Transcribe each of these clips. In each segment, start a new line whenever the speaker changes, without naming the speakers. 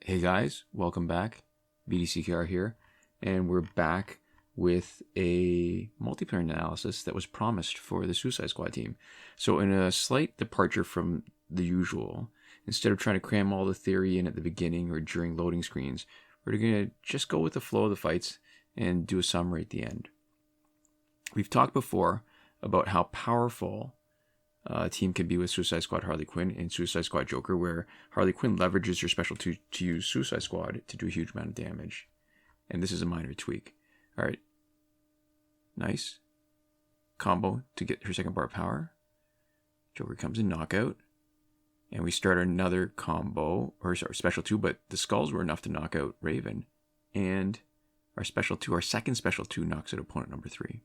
Hey guys, welcome back. BDCKR here, and we're back with a multiplayer analysis that was promised for the Suicide Squad team. So in a slight departure from the usual, instead of trying to cram all the theory in at the beginning or during loading screens, we're going to just go with the flow of the fights and do a summary at the end. We've talked before about how powerful a team can be with Suicide Squad Harley Quinn and Suicide Squad Joker, where Harley Quinn leverages her special to use Suicide Squad to do a huge amount of damage. And this is a minor tweak. All right. Nice. Combo to get her second bar of power. Joker comes in, knockout. And we start another combo, or sorry, special 2, but the skulls were enough to knock out Raven. And our special 2, our second special 2, knocks out opponent number 3.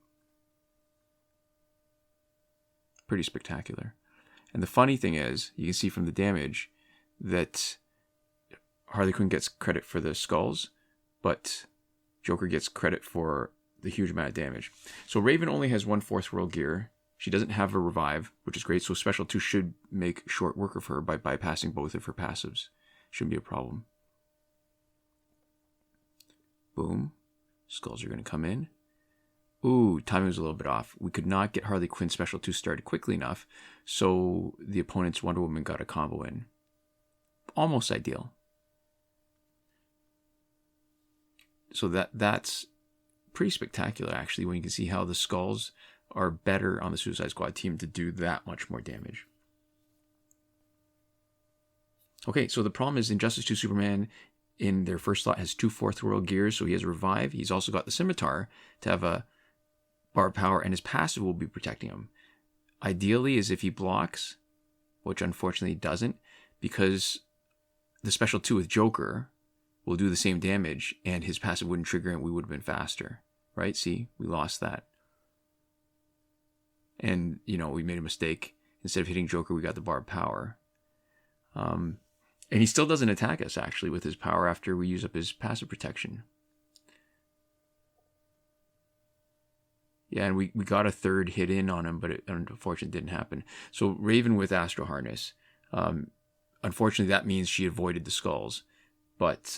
Pretty spectacular. And the funny thing is, you can see from the damage that Harley Quinn gets credit for the skulls, but Joker gets credit for the huge amount of damage. So Raven only has 1 fourth world gear. She doesn't have a revive, which is great. So special 2 should make short work of her by bypassing both of her passives. Shouldn't be a problem. Boom. Skulls are going to come in. Ooh, timing was a little bit off. We could not get Harley Quinn special 2 started quickly enough, so the opponent's Wonder Woman got a combo in. Almost ideal. So that's pretty spectacular, actually, when you can see how the skulls are better on the Suicide Squad team to do that much more damage. Okay, so the problem is Injustice 2 Superman in their first slot has 2 fourth world gears, so he has a revive. He's also got the scimitar to have a bar of power, and his passive will be protecting him. Ideally is if he blocks, which unfortunately he doesn't, because the special 2 with Joker will do the same damage, and his passive wouldn't trigger and we would have been faster. Right? See? We lost that. And, we made a mistake. Instead of hitting Joker, we got the bar of power. And he still doesn't attack us, actually, with his power after we use up his passive protection. Yeah, and we got a third hit in on him, but it unfortunately didn't happen. So Raven with Astro Harness. Unfortunately, that means she avoided the skulls. But,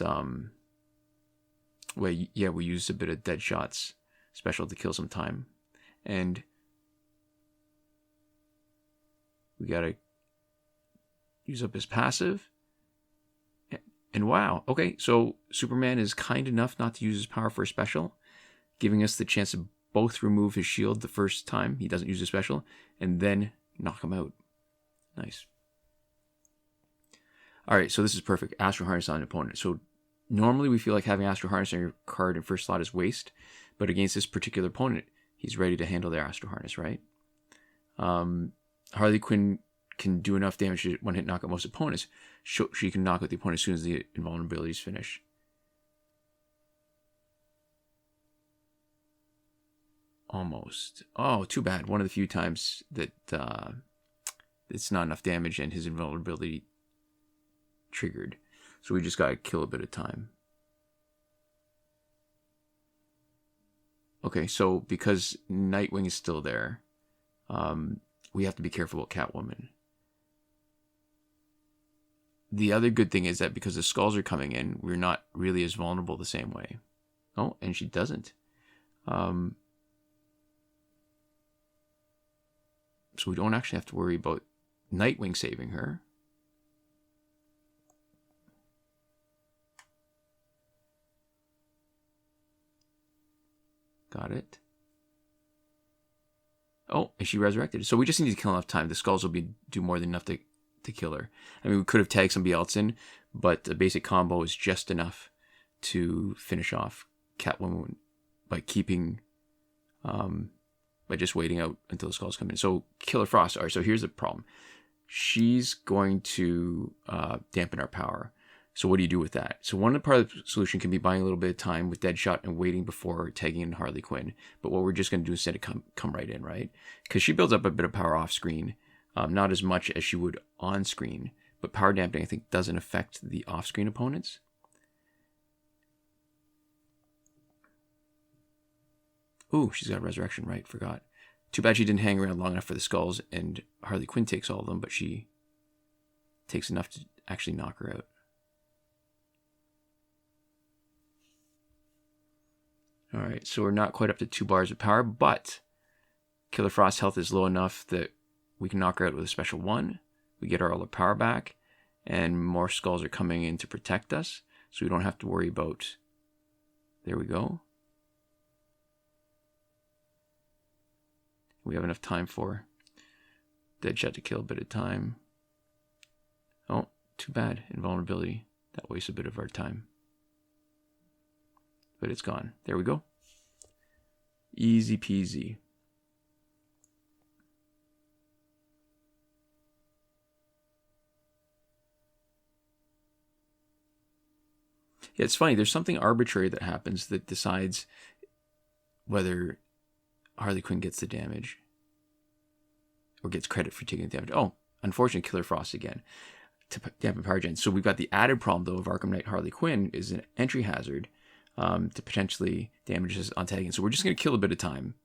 we used a bit of Deadshot's special to kill some time. And we got to use up his passive. And wow. Okay, so Superman is kind enough not to use his power for a special, giving us the chance to both remove his shield the first time he doesn't use a special, and then knock him out. Nice. All right, so this is perfect. Astro Harness on an opponent. So normally we feel like having Astro Harness on your card in first slot is waste, but against this particular opponent, he's ready to handle their Astro Harness, right? Harley Quinn can do enough damage to one-hit knock out most opponents. She can knock out the opponent as soon as the invulnerability is finished. Almost. Oh, too bad. One of the few times that it's not enough damage and his invulnerability triggered. So we just got to kill a bit of time. Okay, so because Nightwing is still there, we have to be careful about Catwoman. The other good thing is that because the skulls are coming in, we're not really as vulnerable the same way. Oh, and she doesn't. So we don't actually have to worry about Nightwing saving her. Got it. Oh, and she resurrected. So we just need to kill enough time. The skulls will do more than enough to kill her. I mean, we could have tagged somebody else in, but a basic combo is just enough to finish off Catwoman by keeping... by just waiting out until the skulls come in. So Killer Frost. All right, so here's the problem. She's going to dampen our power. So what do you do with that? So one part of the solution can be buying a little bit of time with Deadshot and waiting before tagging in Harley Quinn. But what we're just going to do instead of come right in, right? Because she builds up a bit of power off screen. Not as much as she would on screen. But power dampening, I think, doesn't affect the off-screen opponents. Ooh, she's got Resurrection, right? Forgot. Too bad she didn't hang around long enough for the skulls, and Harley Quinn takes all of them, but she takes enough to actually knock her out. All right, so we're not quite up to 2 bars of power, but Killer Frost's health is low enough that we can knock her out with a special 1. We get all our power back, and more skulls are coming in to protect us, so we don't have to worry about... There we go. We have enough time for Deadshot to kill a bit of time. Oh, too bad. Invulnerability. That wastes a bit of our time. But it's gone. There we go. Easy peasy. Yeah, it's funny. There's something arbitrary that happens that decides whether Harley Quinn gets the damage or gets credit for taking the damage. Oh, unfortunately, Killer Frost again to dampen power gen. So we've got the added problem, though, of Arkham Knight Harley Quinn is an entry hazard to potentially damage his antagonist. So we're just going to kill a bit of time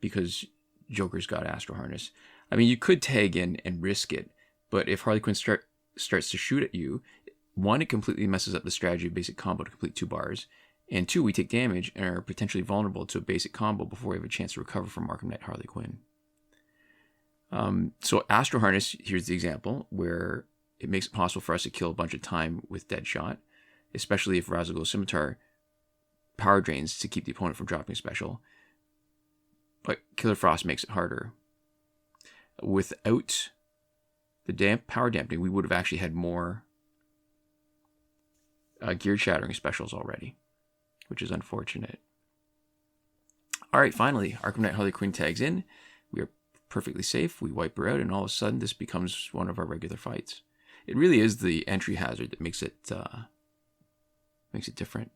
because Joker's got Astro Harness. I mean, you could tag in and risk it, but if Harley Quinn starts to shoot at you, 1, it completely messes up the strategy of basic combo to complete 2 bars, and 2, we take damage and are potentially vulnerable to a basic combo before we have a chance to recover from Arkham Knight Harley Quinn. So Astro Harness, here's the example, where it makes it possible for us to kill a bunch of time with Deadshot, especially if Razagul Scimitar power drains to keep the opponent from dropping special. But Killer Frost makes it harder. Without the power dampening, we would have actually had more gear shattering specials already, which is unfortunate. All right, finally, Arkham Knight Harley Quinn tags in. We are perfectly safe. We wipe her out, and all of a sudden, this becomes one of our regular fights. It really is the entry hazard that makes it different.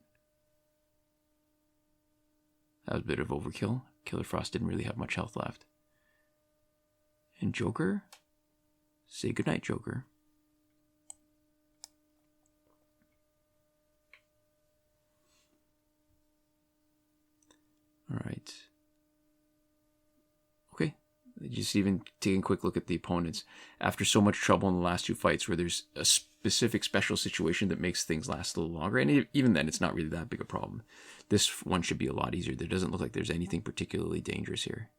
That was a bit of overkill. Killer Frost didn't really have much health left. And Joker? Say goodnight, Joker. All right. Okay. Just even taking a quick look at the opponents. After so much trouble in the last 2 fights where there's a specific special situation that makes things last a little longer, and even then it's not really that big a problem. This one should be a lot easier. There doesn't look like there's anything particularly dangerous here.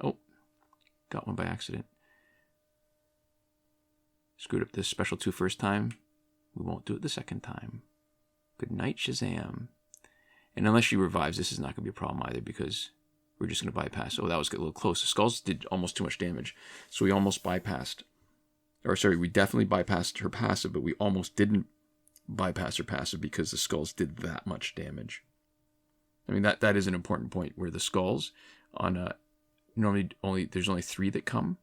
Oh, got one by accident. Screwed up this special 2 first time. We won't do it the second time. Good night, Shazam. And unless she revives, this is not going to be a problem either because we're just going to bypass. Oh, that was a little close. The skulls did almost too much damage. So we almost bypassed. Or sorry, we definitely bypassed her passive, but we almost didn't bypass her passive because the skulls did that much damage. I mean, that is an important point where the skulls on a... Normally, there's only 3 that come.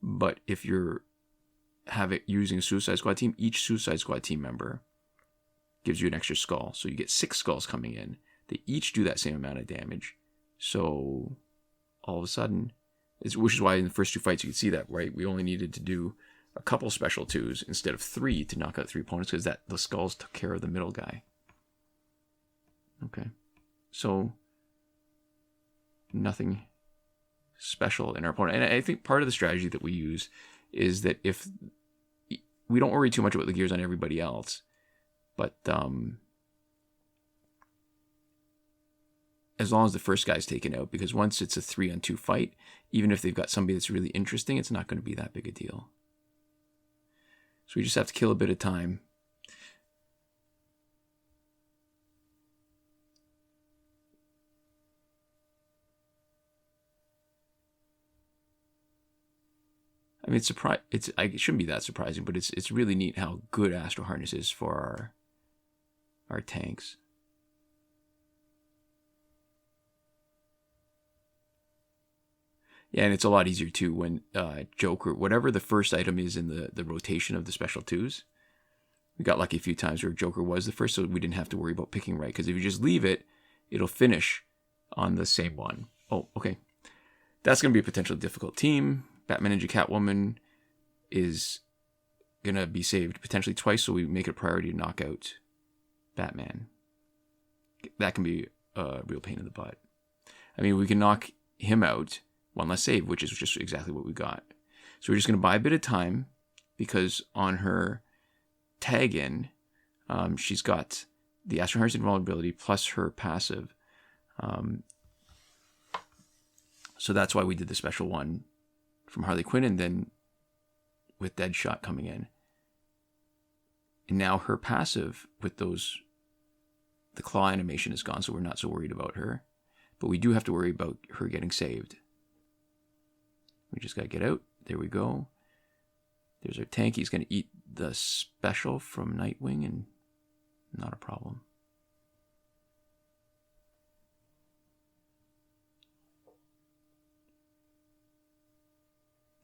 But if you're using a Suicide Squad team, each Suicide Squad team member gives you an extra skull. So you get 6 skulls coming in. They each do that same amount of damage. So all of a sudden, which is why in the first 2 fights you can see that, right? We only needed to do a couple special 2s instead of 3 to knock out 3 opponents because the skulls took care of the middle guy. Okay. So nothing special in our opponent. And I think part of the strategy that we use is that if we don't worry too much about the gears on everybody else, but as long as the first guy's taken out, because once it's a 3-on-2 fight, even if they've got somebody that's really interesting, it's not going to be that big a deal. So we just have to kill a bit of time. I mean, it shouldn't be that surprising, but it's really neat how good Astro Harness is for our tanks. Yeah, and it's a lot easier too when Joker, whatever the first item is in the rotation of the special 2s, we got lucky a few times where Joker was the first, so we didn't have to worry about picking right, because if you just leave it, it'll finish on the same one. Oh, okay. That's going to be a potentially difficult team. Batman Ninja Catwoman is going to be saved potentially twice, so we make it a priority to knock out Batman. That can be a real pain in the butt. I mean, we can knock him out, 1 less save, which is just exactly what we got. So we're just going to buy a bit of time, because on her tag in, she's got the Astro Harness invulnerability plus her passive. So that's why we did the special one from Harley Quinn, and then with Deadshot coming in. And now her passive with those, the claw animation is gone, so we're not so worried about her. But we do have to worry about her getting saved. We just got to get out. There we go. There's our tank. He's going to eat the special from Nightwing, and not a problem.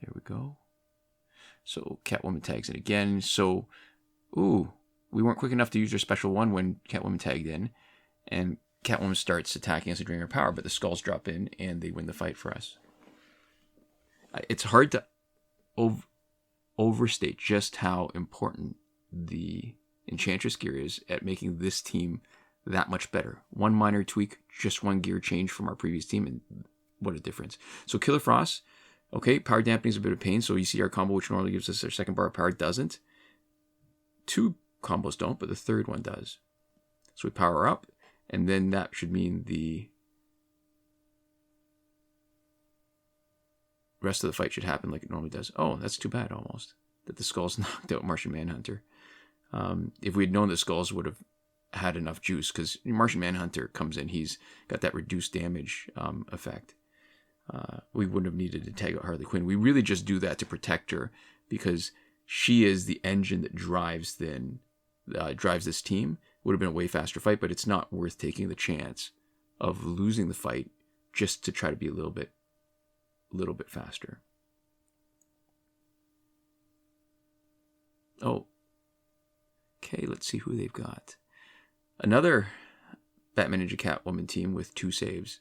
There we go. So Catwoman tags in again. So, we weren't quick enough to use her special one when Catwoman tagged in. And Catwoman starts attacking us and draining her power, but the Skulls drop in and they win the fight for us. It's hard to overstate just how important the Enchantress gear is at making this team that much better. One minor tweak, just one gear change from our previous team, and what a difference. So Killer Frost, okay, power dampening is a bit of pain. So you see our combo, which normally gives us our second bar of power, doesn't. 2 combos don't, but the third one does. So we power up, and then that should mean the rest of the fight should happen like it normally does. Oh, that's too bad almost, that the Skulls knocked out Martian Manhunter. If we had known the Skulls would have had enough juice, because Martian Manhunter comes in, he's got that reduced damage effect. We wouldn't have needed to tag out Harley Quinn. We really just do that to protect her, because she is the engine that drives this team. Would have been a way faster fight, but it's not worth taking the chance of losing the fight just to try to be a little bit faster. Oh, okay, let's see who they've got. Another Batman Ninja Catwoman team with 2 saves.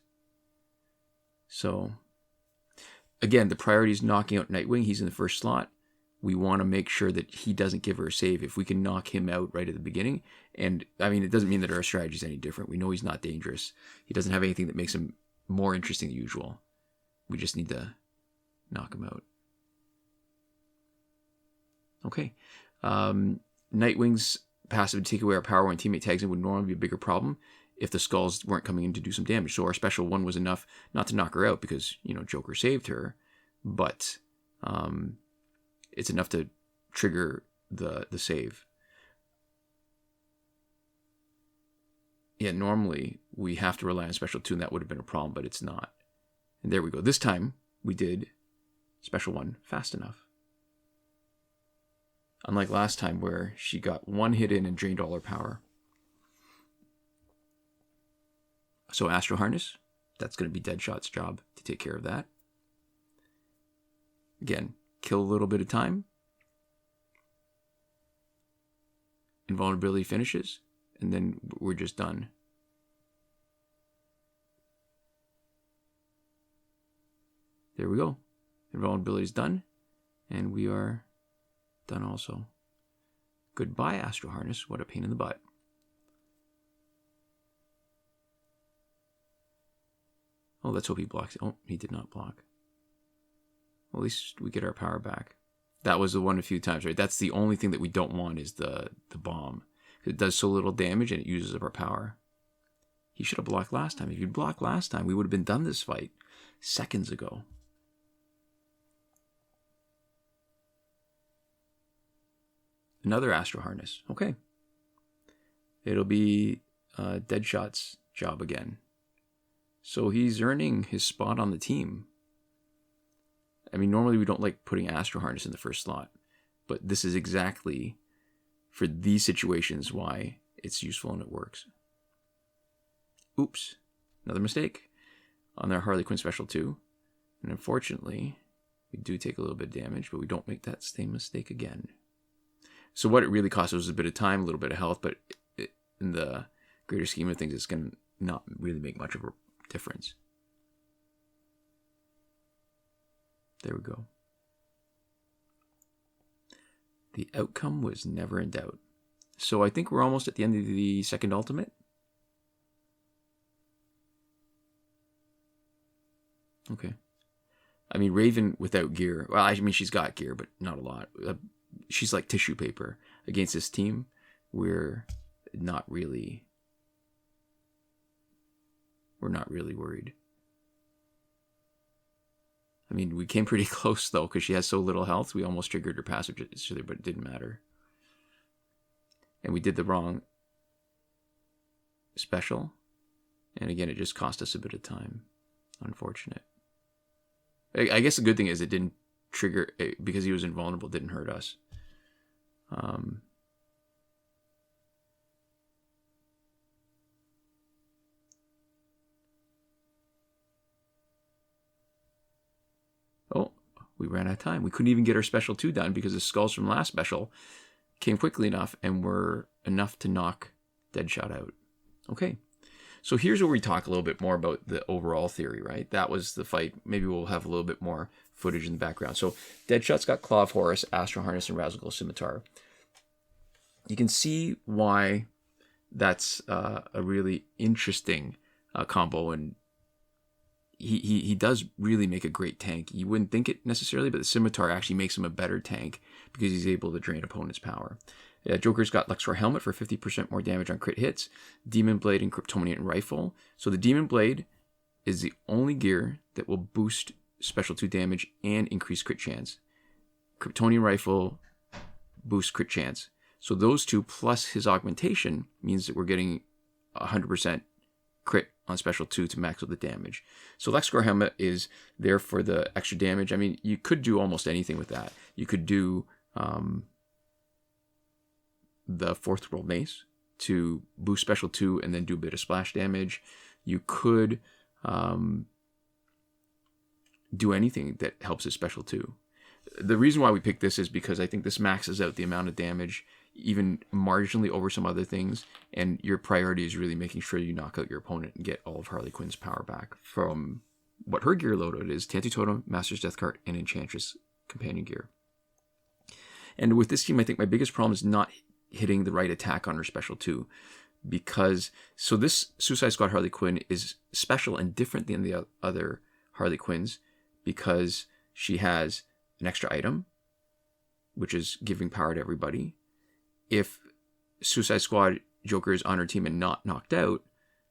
So, again, the priority is knocking out Nightwing. He's in the first slot. We want to make sure that he doesn't give her a save. If we can knock him out right at the beginning, and I mean, it doesn't mean that our strategy is any different. We know he's not dangerous. He doesn't have anything that makes him more interesting than usual. We just need to knock him out. Okay. Nightwing's passive to take away our power when teammate tags in would normally be a bigger problem if the Skulls weren't coming in to do some damage. So our special one was enough not to knock her out because, Joker saved her, but it's enough to trigger the save. Yeah, normally we have to rely on special 2, and that would have been a problem, but it's not. And there we go. This time we did special 1 fast enough. Unlike last time where she got 1 hit in and drained all her power. So Astro Harness, that's going to be Deadshot's job to take care of that. Again, kill a little bit of time. Invulnerability finishes, and then we're just done. There we go. Invulnerability is done, and we are done also. Goodbye, Astro Harness. What a pain in the butt. Oh, let's hope he blocks. Oh, he did not block. Well, at least we get our power back. That was the one a few times, right? That's the only thing that we don't want is the bomb. It does so little damage and it uses up our power. He should have blocked last time. If you'd blocked last time, we would have been done this fight seconds ago. Another Astro Harness. Okay. It'll be Deadshot's job again. So he's earning his spot on the team. I mean, normally we don't like putting Astro Harness in the first slot, but this is exactly for these situations why it's useful and it works. Oops. Another mistake on their Harley Quinn special 2. And unfortunately, we do take a little bit of damage, but we don't make that same mistake again. So what it really cost us was a bit of time, a little bit of health, but in the greater scheme of things, it's going to not really make much of a difference. There we go. The outcome was never in doubt. So I think we're almost at the end of the second ultimate. Okay. I mean, Raven without gear. Well, I mean, she's got gear, but not a lot. she's like tissue paper against this team. We're not really worried. I mean, we came pretty close though, because she has so little health. We almost triggered her passive, but it didn't matter. And we did the wrong special. And again, it just cost us a bit of time. Unfortunate. I guess the good thing is it didn't trigger, because he was invulnerable, it didn't hurt us. Oh, we ran out of time. We couldn't even get our special 2 done because the skulls from last special came quickly enough and were enough to knock Deadshot out. Okay. So here's where we talk a little bit more about the overall theory, right? That was the fight. Maybe we'll have a little bit more footage in the background. So Deadshot's got Claw of Horus, Astral Harness, and Razzle Scimitar. You can see why that's a really interesting combo, and he does really make a great tank. You wouldn't think it necessarily, but the Scimitar actually makes him a better tank because he's able to drain opponent's power. Joker's got Luxor Helmet for 50% more damage on crit hits, Demon Blade and Kryptonian Rifle. So the Demon Blade is the only gear that will boost special 2 damage and increase crit chance. Kryptonian Rifle boosts crit chance. So those two plus his augmentation means that we're getting 100% crit on special 2 to max out the damage. So Luxor Helmet is there for the extra damage. I mean, you could do almost anything with that. You could do the Fourth World Mace to boost special 2 and then do a bit of splash damage. You could do anything that helps his special 2. The reason why we picked this is because I think this maxes out the amount of damage even marginally over some other things, and your priority is really making sure you knock out your opponent and get all of Harley Quinn's power back from what her gear loadout is: Tantu Totem, Master's Death Card, and Enchantress Companion Gear. And with this team, I think my biggest problem is not hitting the right attack on her special 2, because so this Suicide Squad Harley Quinn is special and different than the other Harley Quinns because she has an extra item, which is giving power to everybody. If Suicide Squad Joker is on her team and not knocked out,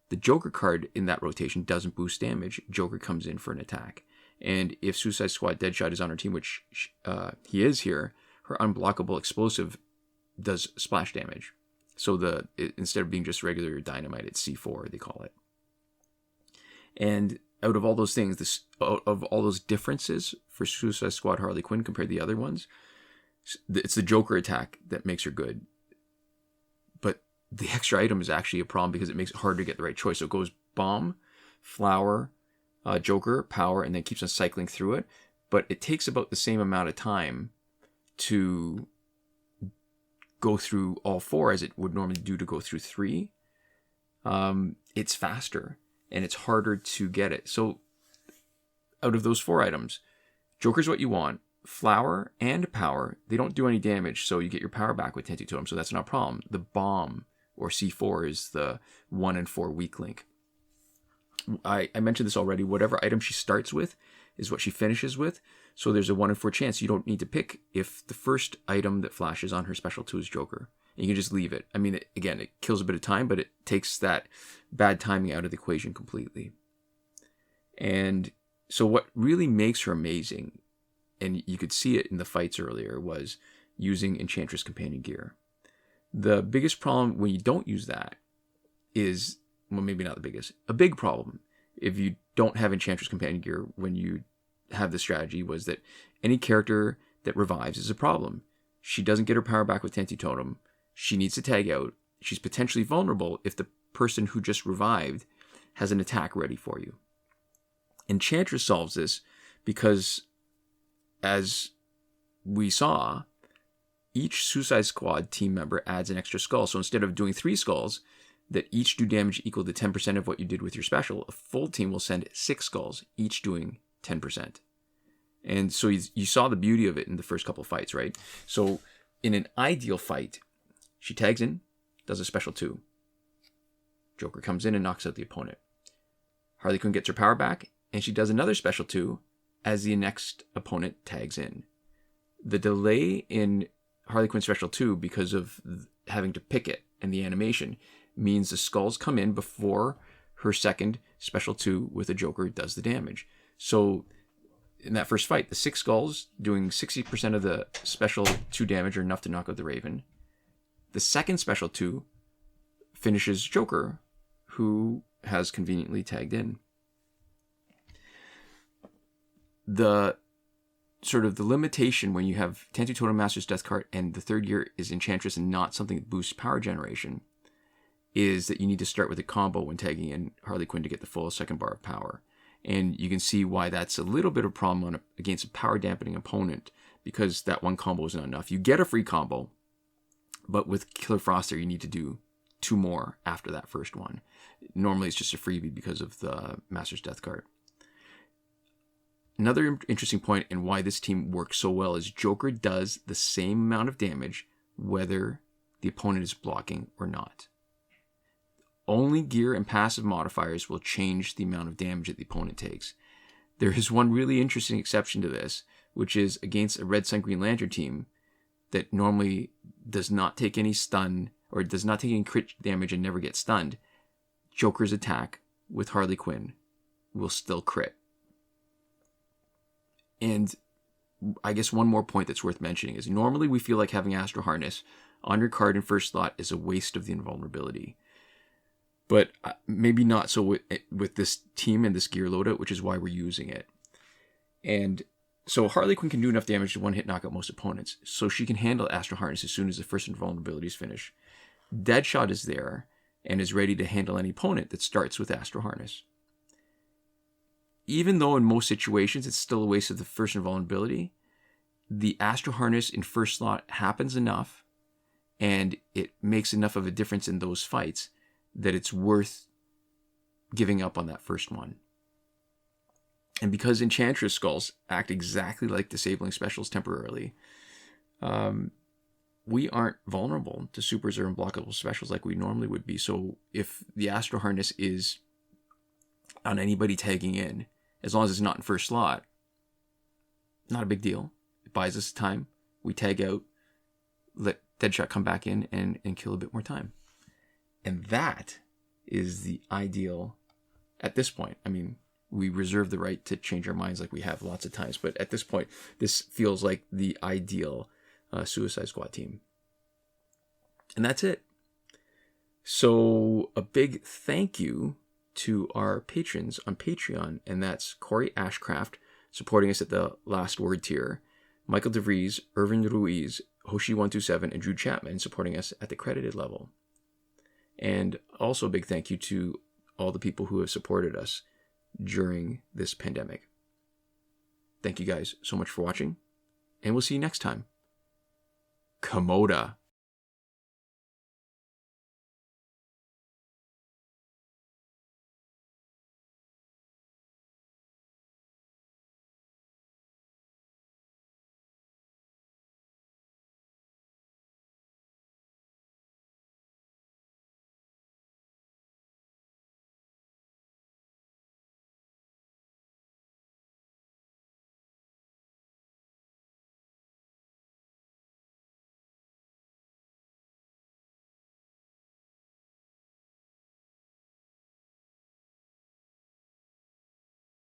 the Joker card in that rotation doesn't boost damage. Joker comes in for an attack. And if Suicide Squad Deadshot is on her team, which he is here, her unblockable explosive does splash damage. So instead of being just regular dynamite, it's C4, they call it. And out of all those things, out of all those differences for Suicide Squad Harley Quinn compared to the other ones, it's the Joker attack that makes her good. But the extra item is actually a problem because it makes it hard to get the right choice. So it goes bomb, flower, Joker, power, and then keeps on cycling through it. But it takes about the same amount of time to go through all 4 as it would normally do to go through 3. It's faster and it's harder to get it. So out of those 4 items, Joker's what you want. Flower and power, they don't do any damage, so you get your power back with Tantu Totem, so that's not a problem. The bomb, or C4, is the 1 and 4 weak link. I mentioned this already. Whatever item she starts with is what she finishes with, so there's a 1 in 4 chance. You don't need to pick if the first item that flashes on her special 2 is Joker. You can just leave it. I mean, it kills a bit of time, but it takes that bad timing out of the equation completely. And so what really makes her amazing, and you could see it in the fights earlier, was using Enchantress Companion Gear. The biggest problem when you don't use that is, well, maybe not the biggest, a big problem if you don't have Enchantress Companion Gear when you have the strategy was that any character that revives is a problem. She doesn't get her power back with Tantu Totem. She needs to tag out. She's potentially vulnerable if the person who just revived has an attack ready for you. Enchantress solves this because, as we saw, each Suicide Squad team member adds an extra skull. So instead of doing 3 skulls that each do damage equal to 10% of what you did with your special, a full team will send 6 skulls, each doing 10%. And so you saw the beauty of it in the first couple fights, right? So in an ideal fight, she tags in, does a special 2. Joker comes in and knocks out the opponent. Harley Quinn gets her power back, and she does another special 2 as the next opponent tags in. The delay in Harley Quinn Special 2, because of having to pick it and the animation, means the skulls come in before her second Special 2 with a Joker does the damage. So in that first fight, the 6 skulls doing 60% of the Special 2 damage are enough to knock out the Raven. The second Special 2 finishes Joker, who has conveniently tagged in. The sort of the limitation when you have Tantu Totem Master's Death card and the third gear is Enchantress and not something that boosts power generation is that you need to start with a combo when tagging in Harley Quinn to get the full second bar of power. And you can see why that's a little bit of a problem against a power dampening opponent, because that one combo is not enough. You get a free combo, but with Killer Frost there, you need to do 2 more after that first one. Normally it's just a freebie because of the Master's Death card. Another interesting point in why this team works so well is Joker does the same amount of damage whether the opponent is blocking or not. Only gear and passive modifiers will change the amount of damage that the opponent takes. There is one really interesting exception to this, which is against a Red Sun Green Lantern team that normally does not take any stun or does not take any crit damage and never get stunned. Joker's attack with Harley Quinn will still crit. And I guess one more point that's worth mentioning is normally we feel like having Astro Harness on your card in first slot is a waste of the invulnerability. But maybe not so with this team and this gear loadout, which is why we're using it. And so Harley Quinn can do enough damage to one-hit knock out most opponents, so she can handle Astro Harness as soon as the first invulnerability is finished. Deadshot is there and is ready to handle any opponent that starts with Astro Harness. Even though in most situations it's still a waste of the first invulnerability, the Astro Harness in first slot happens enough and it makes enough of a difference in those fights that it's worth giving up on that first one. And because Enchantress skulls act exactly like disabling specials temporarily, we aren't vulnerable to supers or unblockable specials like we normally would be. So if the Astro Harness is on anybody tagging in, as long as it's not in first slot, not a big deal. It buys us time. We tag out, let Deadshot come back in and kill a bit more time. And that is the ideal at this point. I mean, we reserve the right to change our minds like we have lots of times, but at this point, this feels like the ideal Suicide Squad team. And that's it. So a big thank you to our patrons on Patreon, and that's Corey Ashcraft supporting us at the Last Word tier, Michael DeVries, Irvin Ruiz, Hoshi127, and Drew Chapman supporting us at the credited level. And also a big thank you to all the people who have supported us during this pandemic. Thank you guys so much for watching, and we'll see you next time. Komoda.